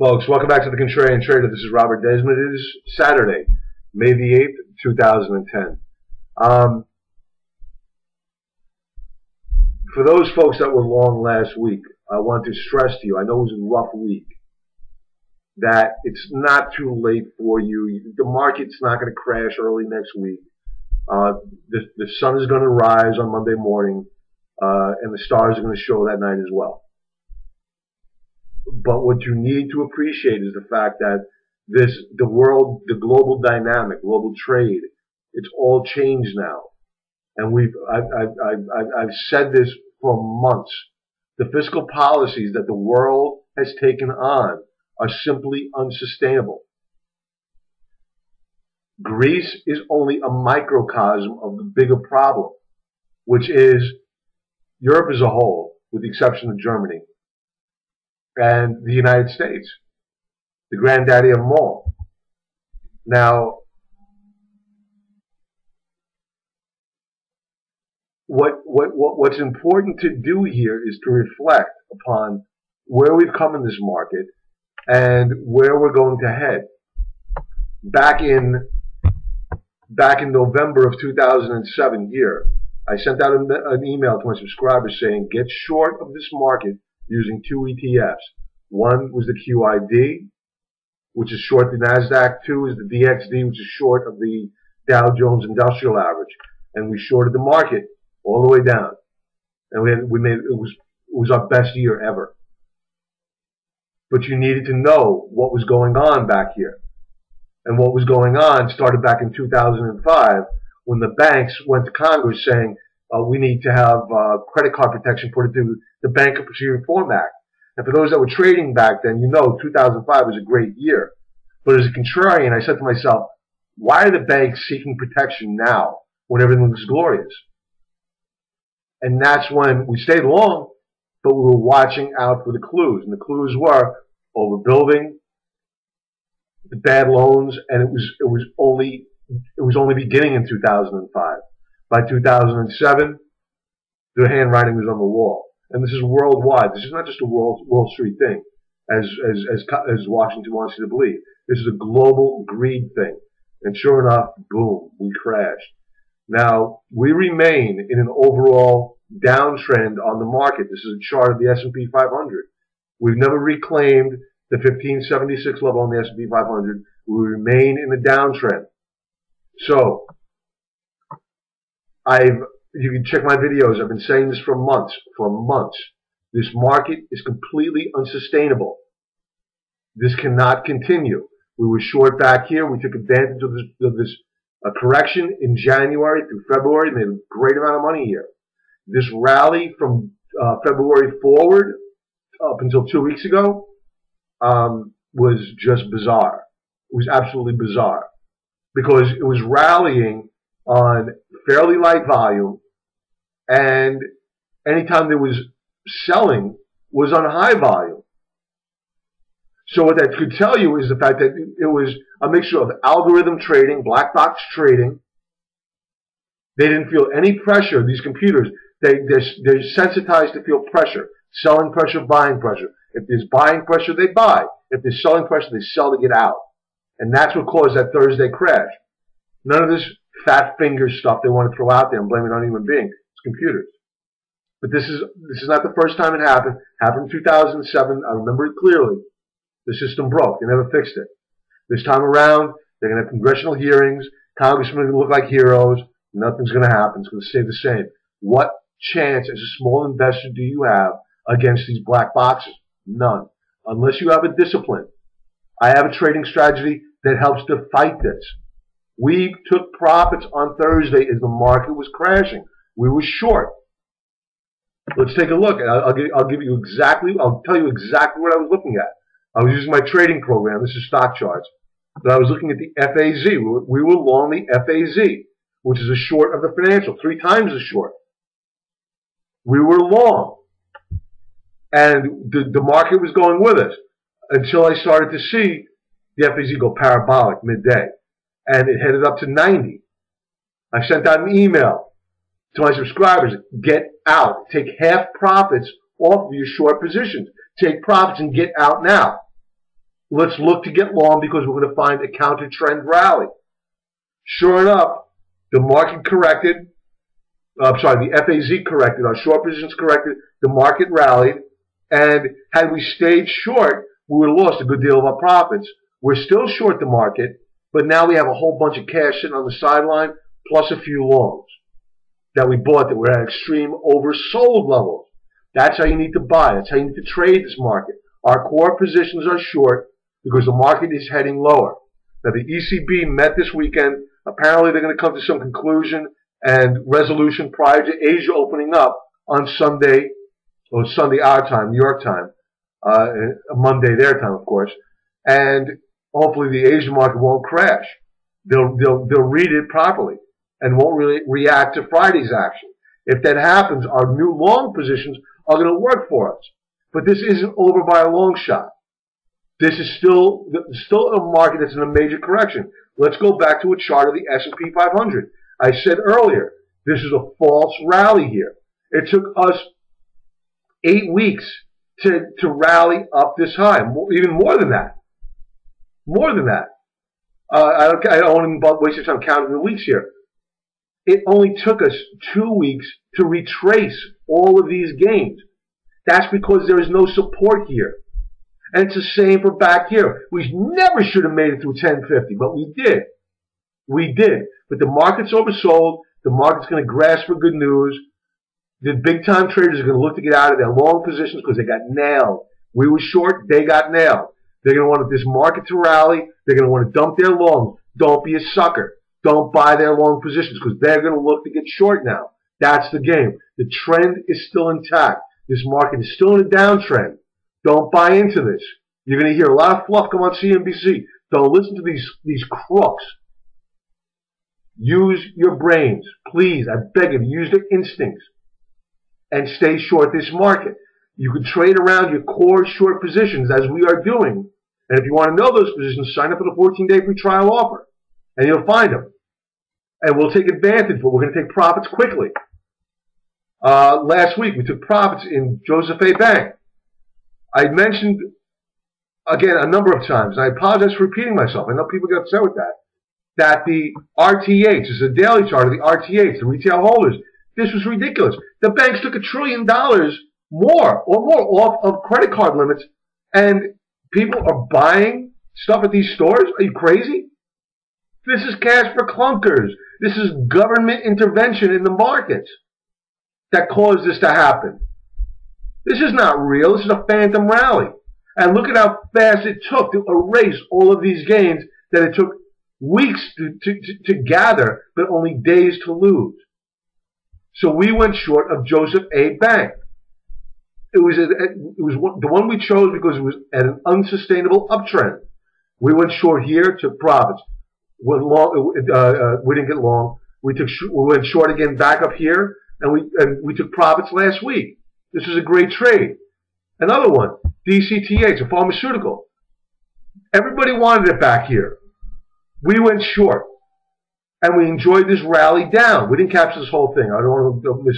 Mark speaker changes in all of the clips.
Speaker 1: Folks, welcome back to the Contrarian Trader. This is Robert Desmond. It is Saturday, May the 8th, 2010. For those folks that were long last week, I want to stress to you, I know it was a rough week, that it's not too late for you. The market's not going to crash early next week. The sun is going to rise on Monday morning, and the stars are going to show that night as well. But what you need to appreciate is the fact that the world, the global dynamic, global trade, it's all changed now. And I've said this for months. The fiscal policies that the world has taken on are simply unsustainable. Greece is only a microcosm of the bigger problem, which is Europe as a whole, with the exception of Germany, and the United States, the granddaddy of them all. Now, what's important to do here is to reflect upon where we've come in this market and where we're going to head. Back in November of 2007 here, I sent out an email to my subscribers saying, get short of this market using two ETFs. One was the QID, which is short the NASDAQ. Two is the DXD, which is short of the Dow Jones Industrial Average. And we shorted the market all the way down. And it was our best year ever. But you needed to know what was going on back here. And what was going on started back in 2005 when the banks went to Congress saying, we need to have credit card protection put into the Bankruptcy Reform Act. And for those that were trading back then, you know 2005 was a great year. But as a contrarian, I said to myself, why are the banks seeking protection now when everything looks glorious? And that's when we stayed long, but we were watching out for the clues. And the clues were overbuilding, the bad loans, and it was only beginning in 2005. By 2007, the handwriting was on the wall. And this is worldwide. This is not just a Wall Street thing, as Washington wants you to believe. This is a global greed thing. And sure enough, boom, we crashed. Now, we remain in an overall downtrend on the market. This is a chart of the S&P 500. We've never reclaimed the 1576 level on the S&P 500. We remain in a downtrend. So, you can check my videos. I've been saying this for months. This market is completely unsustainable. This cannot continue. We were short back here. We took advantage of this correction in January through February. Made a great amount of money here. This rally from February forward up until 2 weeks ago was just bizarre. It was absolutely bizarre because it was rallying on fairly light volume, and anytime there was selling was on high volume. So what that could tell you is the fact that it was a mixture of algorithm trading, black box trading. They didn't feel any pressure. These computers, they're sensitized to feel pressure, selling pressure, buying pressure. If there's buying pressure, they buy. If there's selling pressure, they sell to get out. And that's what caused that Thursday crash. None of this fat finger stuff they want to throw out there and blame it on human beings. It's computers. But this is not the first time it happened. It happened in 2007. I remember it clearly. The system broke. They never fixed it. This time around, they're going to have congressional hearings. Congressmen are going to look like heroes. Nothing's going to happen. It's going to stay the same. What chance as a small investor do you have against these black boxes? None. Unless you have a discipline. I have a trading strategy that helps to fight this. We took profits on Thursday as the market was crashing. We were short. Let's take a look. I'll tell you exactly what I was looking at. I was using my trading program. This is stock charts. But I was looking at the FAZ. We were long the FAZ, which is a short of the financial, 3 times the short. We were long. And the market was going with us until I started to see the FAZ go parabolic midday. And it headed up to 90. I sent out an email to my subscribers. Get out. Take half profits off of your short positions. Take profits and get out now. let's look to get long because we're going to find a counter trend rally. Sure enough, the market corrected. I'm sorry, the FAZ corrected. Our short positions corrected. The market rallied. And had we stayed short, we would have lost a good deal of our profits. We're still short the market, but now we have a whole bunch of cash sitting on the sideline, plus a few longs that we bought that were at extreme oversold levels. That's how you need to buy. That's how you need to trade this market. Our core positions are short because the market is heading lower. Now, the ECB met this weekend. Apparently, they're going to come to some conclusion and resolution prior to Asia opening up on Sunday, or Sunday our time, New York time, Monday their time, of course. And hopefully the Asian market won't crash. They'll read it properly and won't really react to Friday's action. If that happens, our new long positions are going to work for us. But this isn't over by a long shot. This is still a market that's in a major correction. Let's go back to a chart of the S&P 500. I said earlier, this is a false rally here. It took us 8 weeks to rally up this high, even more than that. More than that. I don't want to waste your time counting the weeks here. It only took us 2 weeks to retrace all of these gains. That's because there is no support here. And it's the same for back here. We never should have made it through 1050, but we did. We did. But the market's oversold. The market's going to grasp for good news. The big-time traders are going to look to get out of their long positions because they got nailed. We were short. They got nailed. They're going to want this market to rally. They're going to want to dump their longs. Don't be a sucker. Don't buy their long positions because they're going to look to get short now. That's the game. The trend is still intact. This market is still in a downtrend. Don't buy into this. You're going to hear a lot of fluff come on CNBC. Don't listen to these crooks. Use your brains. Please, I beg of you, use your instincts and stay short this market. You can trade around your core short positions as we are doing. And if you want to know those positions, sign up for the 14-day free trial offer. And you'll find them. And we'll take advantage, but we're going to take profits quickly. Last week, we took profits in Joseph A. Bank. I mentioned, again, a number of times, and I apologize for repeating myself. I know people get upset with that the RTH, is a daily chart of the RTH, the retail holders. This was ridiculous. The banks took $1 trillion more off of credit card limits, and people are buying stuff at these stores? Are you crazy? This is cash for clunkers. This is government intervention in the markets that caused this to happen. This is not real. This is a phantom rally. And look at how fast it took to erase all of these gains that it took weeks to gather, but only days to lose. So we went short of Joseph A. Bank. It was the one we chose because it was at an unsustainable uptrend. We went short here, took profits. We didn't get long. We went short again back up here, and we took profits last week. This was a great trade. Another one, DCTH, a pharmaceutical. Everybody wanted it back here. We went short, and we enjoyed this rally down. We didn't capture this whole thing. I don't want to miss.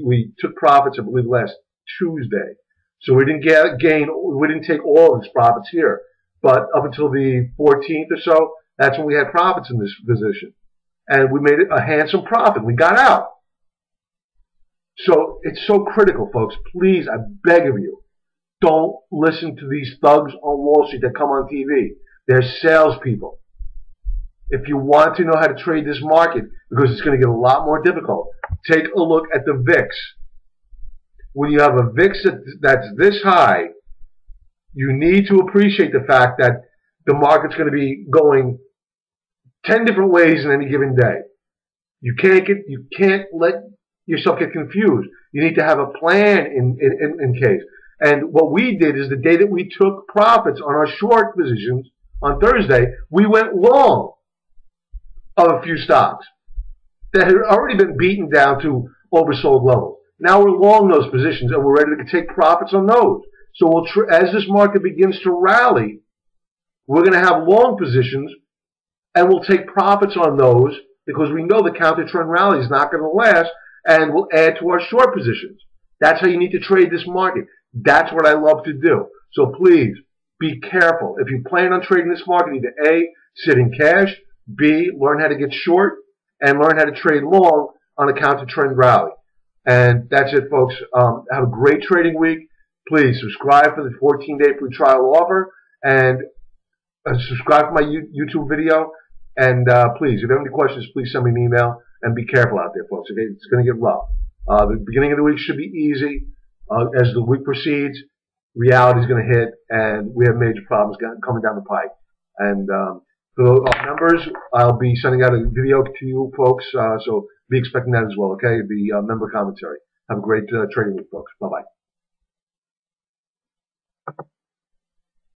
Speaker 1: We took profits, I believe, last Tuesday. So we didn't gain. We didn't take all of its profits here. But up until the 14th or so, that's when we had profits in this position. And we made it a handsome profit. We got out. So it's so critical, folks. Please, I beg of you, don't listen to these thugs on Wall Street that come on TV. They're salespeople. If you want to know how to trade this market, because it's going to get a lot more difficult, take a look at the VIX. When you have a VIX that's this high, you need to appreciate the fact that the market's going to be going 10 different ways in any given day. You can't let yourself get confused. You need to have a plan in case. And what we did is the day that we took profits on our short positions on Thursday, we went long of a few stocks that had already been beaten down to oversold levels. Now we're long those positions and we're ready to take profits on those. So as this market begins to rally, we're going to have long positions and we'll take profits on those because we know the counter trend rally is not going to last, and we'll add to our short positions. That's how you need to trade this market. That's what I love to do. So please, be careful. If you plan on trading this market, either A, sit in cash, B, learn how to get short, and learn how to trade long on a counter-trend rally. And that's it, folks. Have a great trading week. Please subscribe for the 14-day free trial offer, and subscribe to my YouTube video. And please, if you have any questions, please send me an email. And be careful out there, folks. Okay, it's going to get rough. The beginning of the week should be easy. As the week proceeds, reality is going to hit, and we have major problems coming down the pike. And for our members, I'll be sending out a video to you folks, so be expecting that as well, okay? The member commentary. Have a great trading week, folks. Bye-bye.